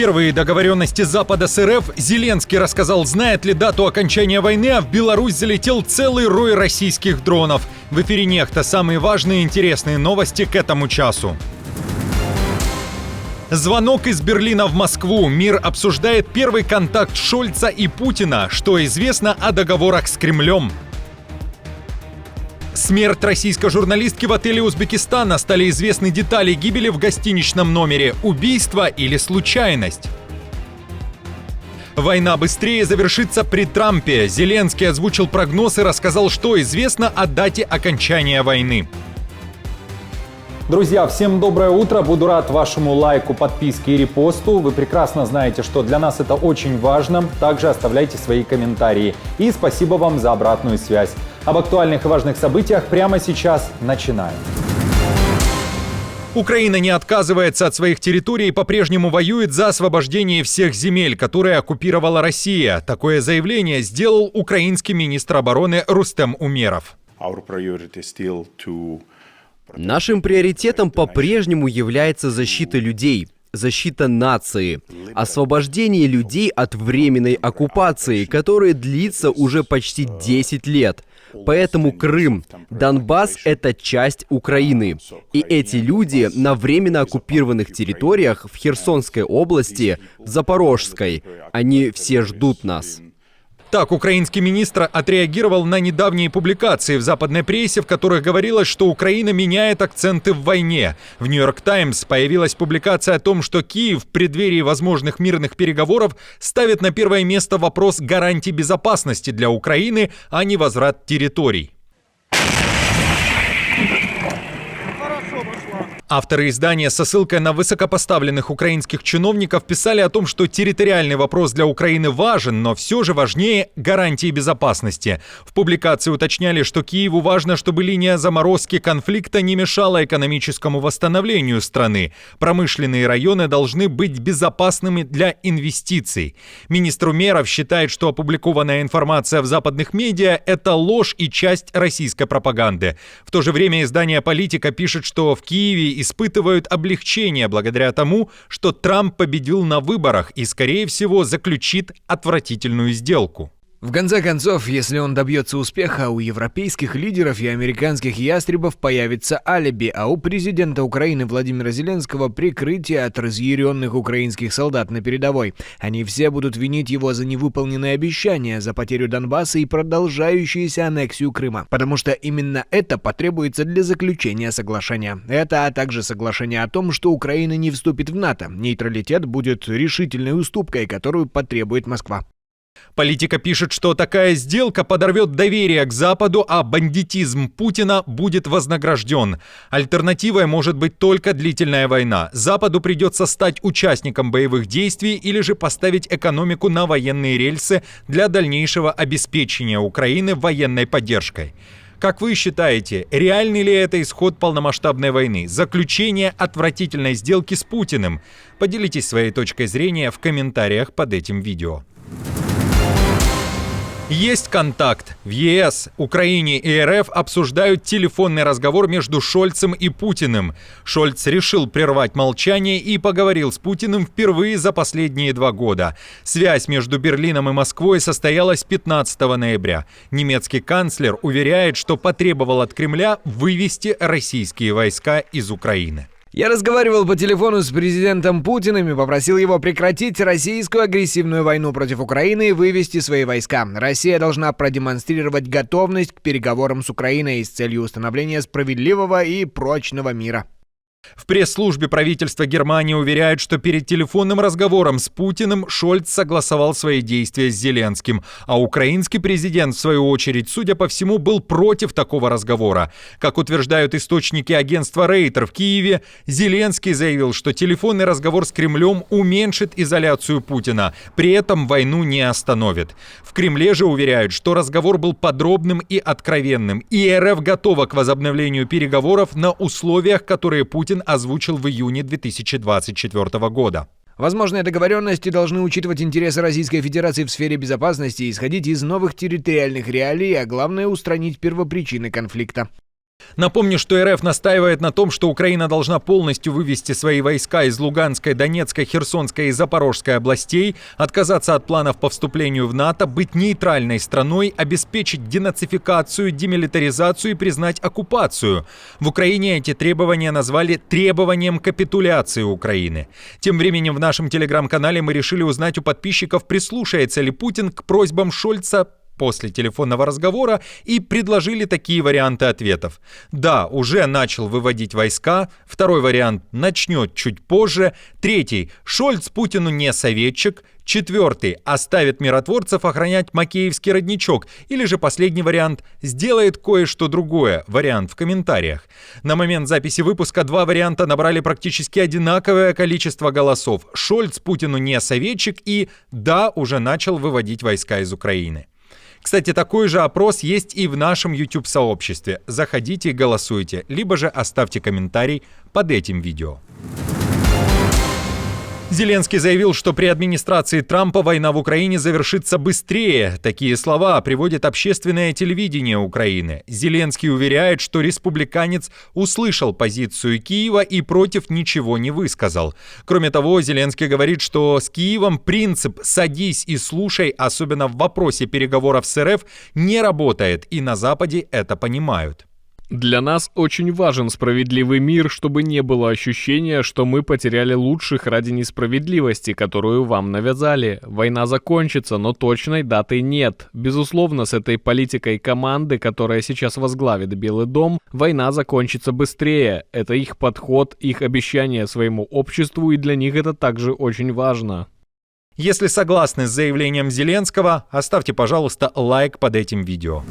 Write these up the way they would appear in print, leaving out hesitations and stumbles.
Первые договоренности Запада с РФ Зеленский рассказал, знает ли дату окончания войны, а в Беларусь залетел целый рой российских дронов. В эфире «Нехта» самые важные и интересные новости к этому часу. Звонок из Берлина в Москву. Мир обсуждает первый контакт Шольца и Путина. Что известно о договорах с Кремлем? Смерть российской журналистки в отеле Узбекистана. Стали известны детали гибели в гостиничном номере. Убийство или случайность? Война быстрее завершится при Трампе. Зеленский озвучил прогноз и рассказал, что известно о дате окончания войны. Друзья, всем доброе утро. Буду рад вашему лайку, подписке и репосту. Вы прекрасно знаете, что для нас это очень важно. Также оставляйте свои комментарии. И спасибо вам за обратную связь. Об актуальных и важных событиях прямо сейчас начинаем. Украина не отказывается от своих территорий и по-прежнему воюет за освобождение всех земель, которые оккупировала Россия. Такое заявление сделал украинский министр обороны Рустем Умеров. Нашим приоритетом по-прежнему является защита людей, защита нации, освобождение людей от временной оккупации, которая длится уже почти 10 лет. Поэтому Крым, Донбасс — это часть Украины. И эти люди на временно оккупированных территориях в Херсонской области, в Запорожской, они все ждут нас. Так, украинский министр отреагировал на недавние публикации в западной прессе, в которых говорилось, что Украина меняет акценты в войне. В «Нью-Йорк Таймс» появилась публикация о том, что Киев в преддверии возможных мирных переговоров ставит на первое место вопрос гарантий безопасности для Украины, а не возврат территорий. Авторы издания со ссылкой на высокопоставленных украинских чиновников писали о том, что территориальный вопрос для Украины важен, но все же важнее гарантии безопасности. В публикации уточняли, что Киеву важно, чтобы линия заморозки конфликта не мешала экономическому восстановлению страны. Промышленные районы должны быть безопасными для инвестиций. Министр Умеров считает, что опубликованная информация в западных медиа – это ложь и часть российской пропаганды. В то же время издание «Политика» пишет, что в Киеве испытывают облегчение благодаря тому, что Трамп победил на выборах и, скорее всего, заключит отвратительную сделку. В конце концов, если он добьется успеха, у европейских лидеров и американских ястребов появится алиби, а у президента Украины Владимира Зеленского прикрытие от разъяренных украинских солдат на передовой. Они все будут винить его за невыполненные обещания, за потерю Донбасса и продолжающуюся аннексию Крыма. Потому что именно это потребуется для заключения соглашения. Это, а также соглашение о том, что Украина не вступит в НАТО. Нейтралитет будет решительной уступкой, которую потребует Москва. Политика пишет, что такая сделка подорвет доверие к Западу, а бандитизм Путина будет вознагражден. Альтернативой может быть только длительная война. Западу придется стать участником боевых действий или же поставить экономику на военные рельсы для дальнейшего обеспечения Украины военной поддержкой. Как вы считаете, реальный ли это исход полномасштабной войны? Заключение отвратительной сделки с Путиным? Поделитесь своей точкой зрения в комментариях под этим видео. Есть контакт. В ЕС, Украине и РФ обсуждают телефонный разговор между Шольцем и Путиным. Шольц решил прервать молчание и поговорил с Путиным впервые за последние 2 года. Связь между Берлином и Москвой состоялась 15 ноября. Немецкий канцлер уверяет, что потребовал от Кремля вывести российские войска из Украины. Я разговаривал по телефону с президентом Путиным и попросил его прекратить российскую агрессивную войну против Украины и вывести свои войска. Россия должна продемонстрировать готовность к переговорам с Украиной с целью установления справедливого и прочного мира. В пресс-службе правительства Германии уверяют, что перед телефонным разговором с Путиным Шольц согласовал свои действия с Зеленским, а украинский президент, в свою очередь, судя по всему, был против такого разговора. Как утверждают источники агентства Рейтер в Киеве, Зеленский заявил, что телефонный разговор с Кремлем уменьшит изоляцию Путина, при этом войну не остановит. В Кремле же уверяют, что разговор был подробным и откровенным, и РФ готова к возобновлению переговоров на условиях, которые Путин озвучил в июне 2024 года. Возможные договоренности должны учитывать интересы Российской Федерации в сфере безопасности и исходить из новых территориальных реалий, а главное устранить первопричины конфликта. Напомню, что РФ настаивает на том, что Украина должна полностью вывести свои войска из Луганской, Донецкой, Херсонской и Запорожской областей, отказаться от планов по вступлению в НАТО, быть нейтральной страной, обеспечить денацификацию, демилитаризацию и признать оккупацию. В Украине эти требования назвали требованием капитуляции Украины. Тем временем в нашем телеграм-канале мы решили узнать у подписчиков, прислушается ли Путин к просьбам Шольца после телефонного разговора, и предложили такие варианты ответов. Да, уже начал выводить войска. Второй вариант – начнет чуть позже. Третий – Шольц Путину не советчик. Четвертый – оставит миротворцев охранять Макеевский родничок. Или же последний вариант – сделает кое-что другое. Вариант в комментариях. На момент записи выпуска два варианта набрали практически одинаковое количество голосов. Шольц Путину не советчик и да, уже начал выводить войска из Украины. Кстати, такой же опрос есть и в нашем YouTube-сообществе. Заходите и голосуйте, либо же оставьте комментарий под этим видео. Зеленский заявил, что при администрации Трампа война в Украине завершится быстрее. Такие слова приводит общественное телевидение Украины. Зеленский уверяет, что республиканец услышал позицию Киева и против ничего не высказал. Кроме того, Зеленский говорит, что с Киевом принцип «садись и слушай», особенно в вопросе переговоров с РФ, не работает, и на Западе это понимают. Для нас очень важен справедливый мир, чтобы не было ощущения, что мы потеряли лучших ради несправедливости, которую вам навязали. Война закончится, но точной даты нет. Безусловно, с этой политикой команды, которая сейчас возглавит Белый дом, война закончится быстрее. Это их подход, их обещание своему обществу, и для них это также очень важно. Если согласны с заявлением Зеленского, оставьте, пожалуйста, лайк под этим видео.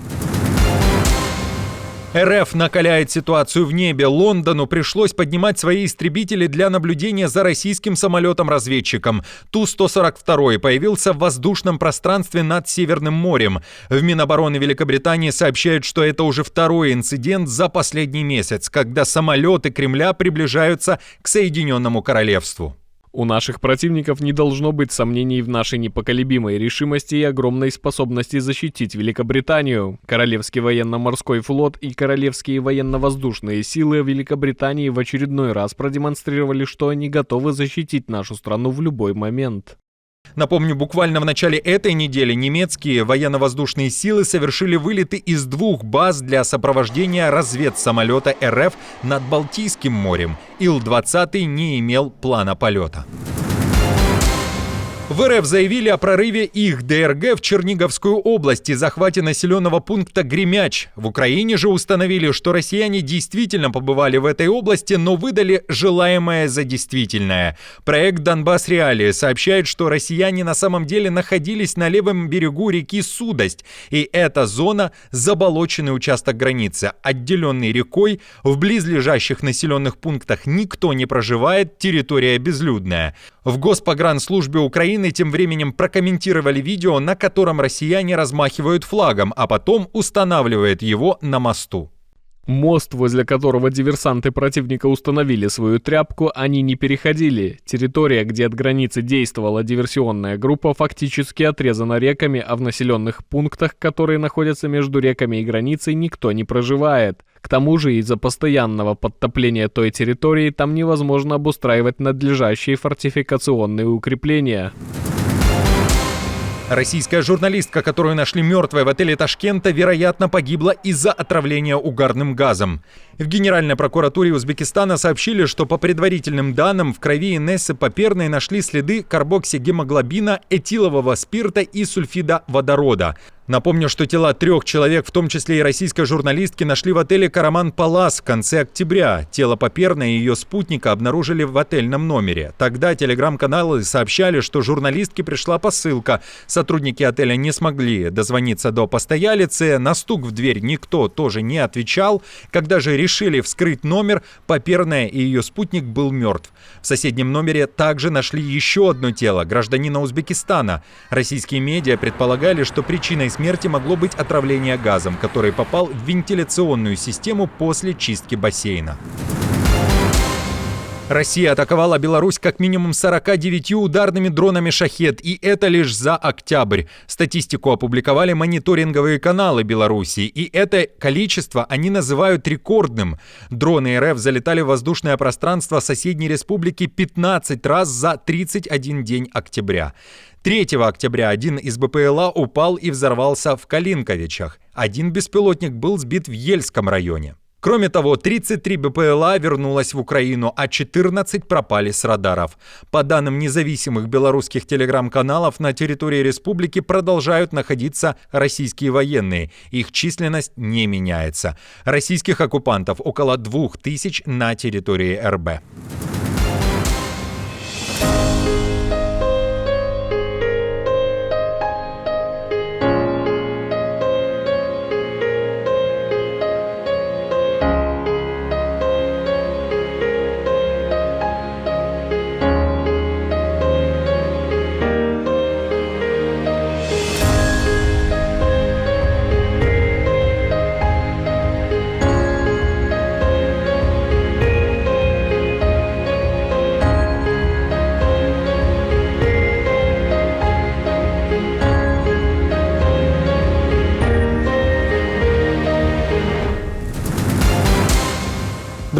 РФ накаляет ситуацию в небе. Лондону пришлось поднимать свои истребители для наблюдения за российским самолетом-разведчиком. Ту-142 появился в воздушном пространстве над Северным морем. В Минобороны Великобритании сообщают, что это уже второй инцидент за последний месяц, когда самолеты Кремля приближаются к Соединенному Королевству. У наших противников не должно быть сомнений в нашей непоколебимой решимости и огромной способности защитить Великобританию. Королевский военно-морской флот и Королевские военно-воздушные силы Великобритании в очередной раз продемонстрировали, что они готовы защитить нашу страну в любой момент. Напомню, буквально в начале этой недели немецкие военно-воздушные силы совершили вылеты из двух баз для сопровождения разведсамолета РФ над Балтийским морем. Ил-20 не имел плана полета. В РФ заявили о прорыве их ДРГ в Черниговскую область и захвате населенного пункта Гремяч. В Украине же установили, что россияне действительно побывали в этой области, но выдали желаемое за действительное. Проект «Донбасс Реалии» сообщает, что россияне на самом деле находились на левом берегу реки Судость. И эта зона – заболоченный участок границы, отделенный рекой. В близлежащих населенных пунктах никто не проживает, территория безлюдная. В Госпогранслужбе Украины тем временем прокомментировали видео, на котором россияне размахивают флагом, а потом устанавливают его на мосту. Мост, возле которого диверсанты противника установили свою тряпку, они не переходили. Территория, где от границы действовала диверсионная группа, фактически отрезана реками, а в населенных пунктах, которые находятся между реками и границей, никто не проживает. К тому же из-за постоянного подтопления той территории там невозможно обустраивать надлежащие фортификационные укрепления. Российская журналистка, которую нашли мертвой в отеле Ташкента, вероятно, погибла из-за отравления угарным газом. В Генеральной прокуратуре Узбекистана сообщили, что по предварительным данным в крови Инессы Поперной нашли следы карбоксигемоглобина, этилового спирта и сульфида водорода. Напомню, что тела 3 человек, в том числе и российской журналистки, нашли в отеле «Караман Палас» в конце октября. Тело Поперной и ее спутника обнаружили в отельном номере. Тогда телеграм-каналы сообщали, что журналистке пришла посылка. Сотрудники отеля не смогли дозвониться до постоялицы. На стук в дверь никто тоже не отвечал. Когда же решили вскрыть номер, Поперная и ее спутник был мертв. В соседнем номере также нашли еще одно тело гражданина Узбекистана. Российские медиа предполагали, что причиной смерти могло быть отравление газом, который попал в вентиляционную систему после чистки бассейна. Россия атаковала Беларусь как минимум 49 ударными дронами «Шахед», и это лишь за октябрь. Статистику опубликовали мониторинговые каналы Беларуси, и это количество они называют рекордным. Дроны РФ залетали в воздушное пространство соседней республики 15 раз за 31 день октября. 3 октября один из БПЛА упал и взорвался в Калинковичах. Один беспилотник был сбит в Ельском районе. Кроме того, 33 БПЛА вернулось в Украину, а 14 пропали с радаров. По данным независимых белорусских телеграм-каналов, на территории республики продолжают находиться российские военные. Их численность не меняется. Российских оккупантов около 2000 на территории РБ.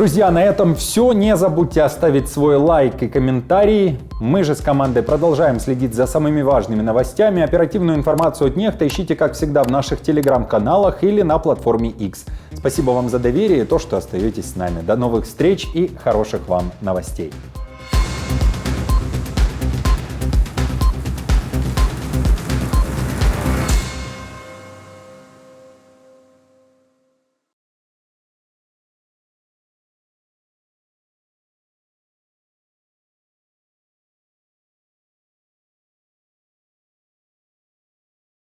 Друзья, на этом все. Не забудьте оставить свой лайк и комментарий. Мы же с командой продолжаем следить за самыми важными новостями. Оперативную информацию от Нехта ищите, как всегда, в наших телеграм-каналах или на платформе X. Спасибо вам за доверие и то, что остаетесь с нами. До новых встреч и хороших вам новостей.